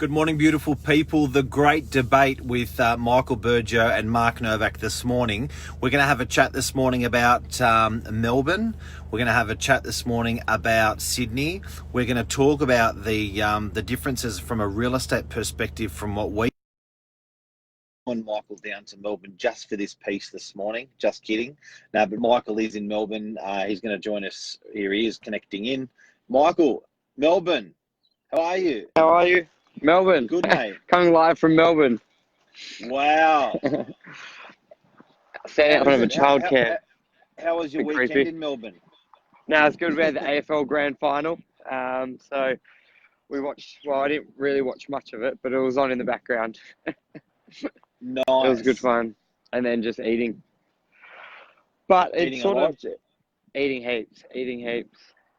Good morning, beautiful people. The great debate with Michael Burgio and Mark Novak this morning. We're going to have a chat this morning about Melbourne. We're going to have a chat this morning about Sydney. We're going to talk about the differences from a real estate perspective from what we and Michael down to Melbourne just for this piece this morning. Just kidding. No, but Michael is in Melbourne. He's going to join us. Here he is connecting in. Michael, Melbourne, how are you? How are you? Melbourne. Good, mate. Coming live from Melbourne. Wow. Standing out front of a childcare. How was your weekend creepy. in Melbourne? No, it's good. We had the AFL Grand Final. So we watched, well, I didn't really watch much of it, but it was on in the background. Nice. It was good fun. And then just eating. But it's sort of eating heaps.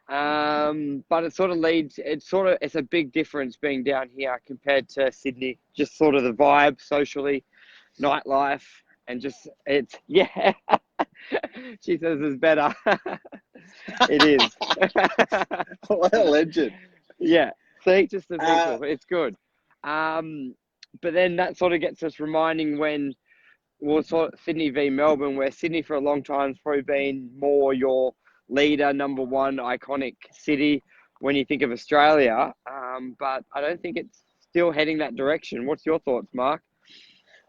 But it sort of leads, it's a big difference being down here compared to Sydney. Just sort of the vibe socially, nightlife, and just, yeah. She says it's better. It is. What a legend. Yeah. See, just the people. It's good. But then that sort of gets us reminding when, well, sort of Sydney v Melbourne, where Sydney for a long time has probably been more your leader, number one, iconic city when you think of Australia. But I don't think it's still heading that direction. What's your thoughts, Mark?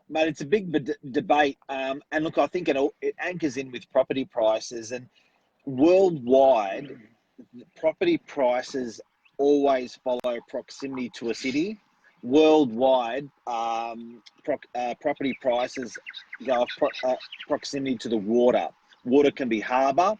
Mate, it's a big debate. And look, I think it anchors in with property prices. And worldwide, property prices always follow proximity to a city. Worldwide, property prices go off proximity to the water. Water can be harbour,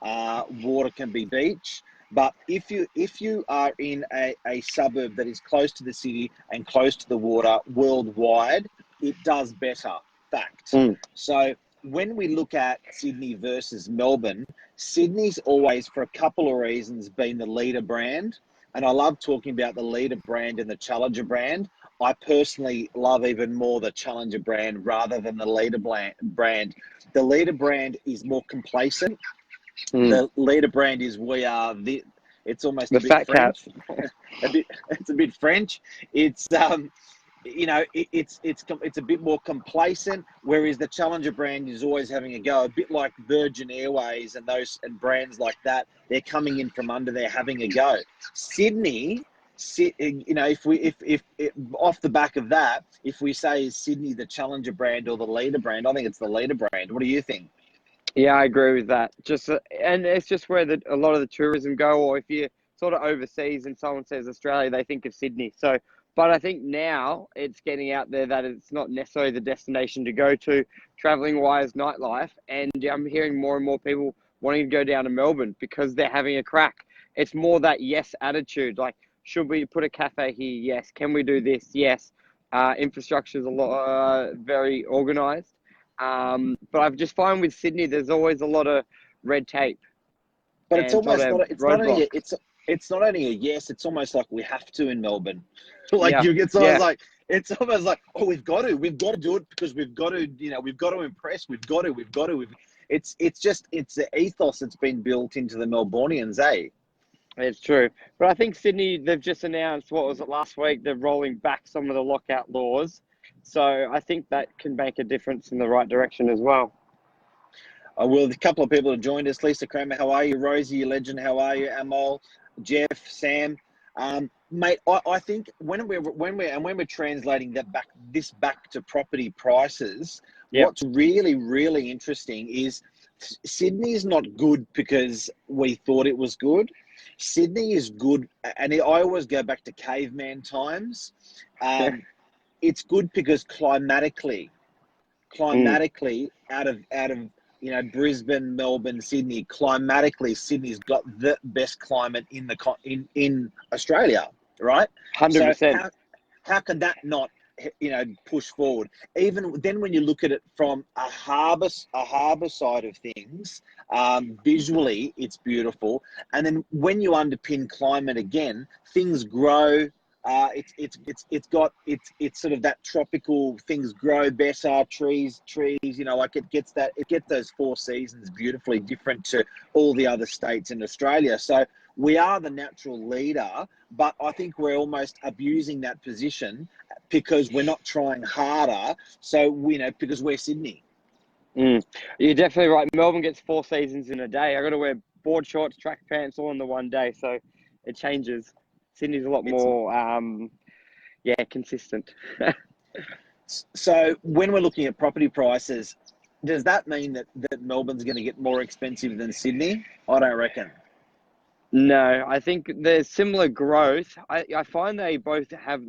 water can be beach. But if you are in a suburb that is close to the city and close to the water, worldwide, it does better. Fact. So when we look at Sydney versus Melbourne, Sydney's always, for a couple of reasons, been the leader brand. And I love talking about the leader brand and the challenger brand. I personally love even more the challenger brand rather than the leader brand. The leader brand is more complacent. The leader brand is it's almost a bit French. It's a bit French. It's it's a bit more complacent, whereas the challenger brand is always having a go, a bit like Virgin Airways and brands like that. They're coming in from under, they're having a go. Sydney, if off the back of that, if we say is Sydney the challenger brand or the leader brand, I think it's the leader brand. What do you think? Yeah, I agree with that. And it's just where a lot of the tourism go, or if you're sort of overseas and someone says Australia, they think of Sydney. But I think now it's getting out there that it's not necessarily the destination to go to, traveling-wise, nightlife. And I'm hearing more and more people wanting to go down to Melbourne because they're having a crack. It's more that yes attitude. Like, should we put a cafe here? Yes. Can we do this? Yes. Infrastructure is very organised. But I've just found with Sydney, there's always a lot of red tape. But it's almost it's not only a yes, it's almost like we have to in Melbourne. It's almost like, oh, we've got to do it because we've got to impress, it's the ethos that's been built into the Melbournians, eh? It's true. But I think Sydney, they've just announced, what was it, last week, they're rolling back some of the lockout laws. So I think that can make a difference in the right direction as well. A couple of people have joined us. Lisa Kramer, how are you? Rosie, you legend, how are you? Amol, Jeff, Sam, mate. I think when we're translating this back to property prices, what's really, really interesting is Sydney is not good because we thought it was good. Sydney is good, and I always go back to caveman times. It's good because climatically, out of Brisbane, Melbourne, Sydney, climatically, Sydney's got the best climate in Australia, right? 100%. So how can that not push forward? Even then, when you look at it from a harbour side of things, visually it's beautiful, and then when you underpin climate again, things grow. It's sort of that tropical, things grow better, trees, it gets those four seasons beautifully, different to all the other states in Australia. So we are the natural leader, but I think we're almost abusing that position because we're not trying harder. So, because we're Sydney. You're definitely right. Melbourne gets 4 seasons in a day. I got to wear board shorts, track pants all in the one day, so it changes. Sydney's a lot more, consistent. So when we're looking at property prices, does that mean that Melbourne's going to get more expensive than Sydney? I don't reckon. No, I think there's similar growth. I find they both have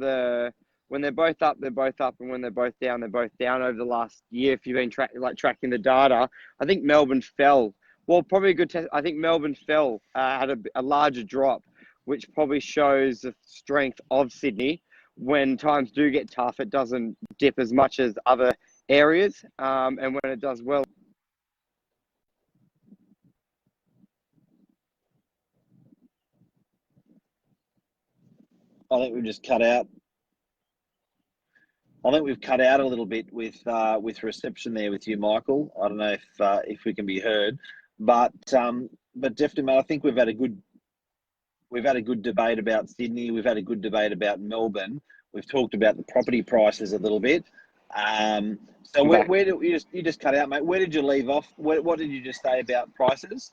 when they're both up, they're both up, and when they're both down over the last year. If you've been tracking the data, I think Melbourne fell. Well, probably a good test. I think Melbourne fell, had a larger drop, which probably shows the strength of Sydney. When times do get tough, it doesn't dip as much as other areas, and when it does well. I think we've just cut out. I think we've cut out a little bit with reception there with you, Michael. I don't know if we can be heard, but definitely, mate, I think we've had a good debate about Sydney. We've had a good debate about Melbourne. We've talked about the property prices a little bit. So where do you just cut out, mate? Where did you leave off? What did you just say about prices?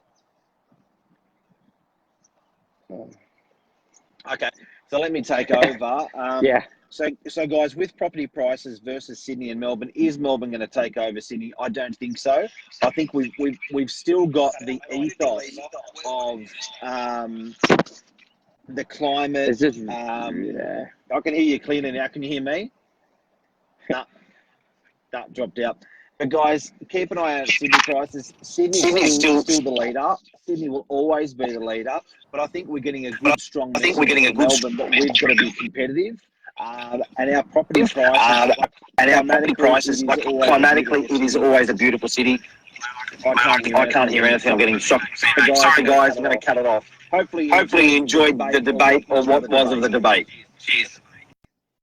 Okay, so let me take over. Yeah. So guys, with property prices versus Sydney and Melbourne, is Melbourne going to take over Sydney? I don't think so. I think we've still got the ethos of the climate. It's just, I can hear you clearly now. Can you hear me? No, dropped out. But guys, keep an eye out on Sydney prices. Sydney's still the leader. Sydney will always be the leader. But I think we're getting a good, strong message from Melbourne that we've got to be competitive. And our property prices, climatically, it is always a beautiful city. I can't hear anything. I'm getting shocked. Sorry, guys. I'm going to cut it off. Hopefully you enjoyed the debate or what was of the debate. Cheers.